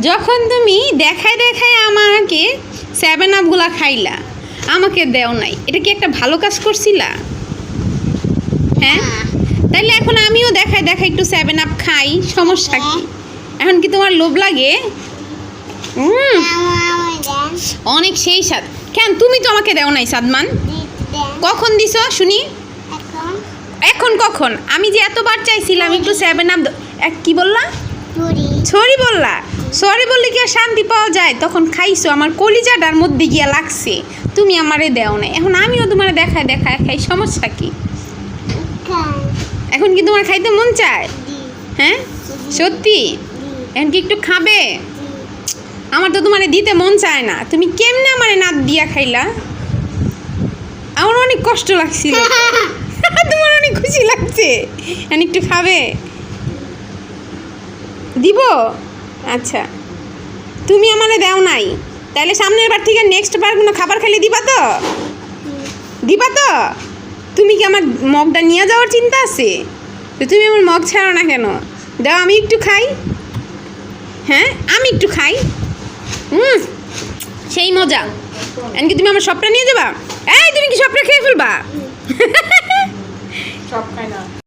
যখন তুমি দেখায় দেখায় আমাকে 7 আপ গুলা খাইলা, আমাকে দেও নাই, এটা কি একটা ভালো কাজ করছিলা? হ্যাঁ, তাইলে এখন আমিও দেখায় দেখায় একটু 7 আপ খাই, সমস্যা কি? এখন কি তোমার লোভ লাগে? অনেক সেই স্বাদ। কেন তুমি তো আমাকে দেও নাই সাদমান? কখন দিছো শুনি? এখন কখন? আমি যে এতবার চাইছিলাম একটু 7 আপ, কি বললা? সরি বললা? সরি বললে কি আর শান্তি পাওয়া যায়? তখন খাইছো, আমার কলিজাটার মধ্যে গিয়া লাগছে, তুমি আমারে দেও নাই। এখন আমিও তোমার দেখায় দেখায় খাই, সমস্যা কি? এখন কি তোমার খাইতে মন চায়? হ্যাঁ সত্যি? এখন কি একটু খাবে? আমার তো তোমারে দিতে মন চায় না, তুমি কেমনে আমারে না দিয়া খাইলা? আমার অনেক কষ্ট লাগছিল। তোমার অনেক খুশি লাগছে, এখন একটু খাবে? দিব? আচ্ছা, তুমি আমারে দেও নাই, তাহলে সামনের বার থেকে নেক্সট বার কোনো খাবার খেলে দিবা তো? দিবা তো? তুমি কি আমার মগটা নিয়ে যাওয়ার চিন্তা আছে? তো তুমি আমার মগ ছাড়ো না কেন? দাও আমি একটু খাই। হ্যাঁ আমি একটু খাই। সেই মজা। এমনকি তুমি আমার সবটা নিয়ে যাবা? এই তুমি কি সবটা খেয়ে ফেলবা? সব খাই না।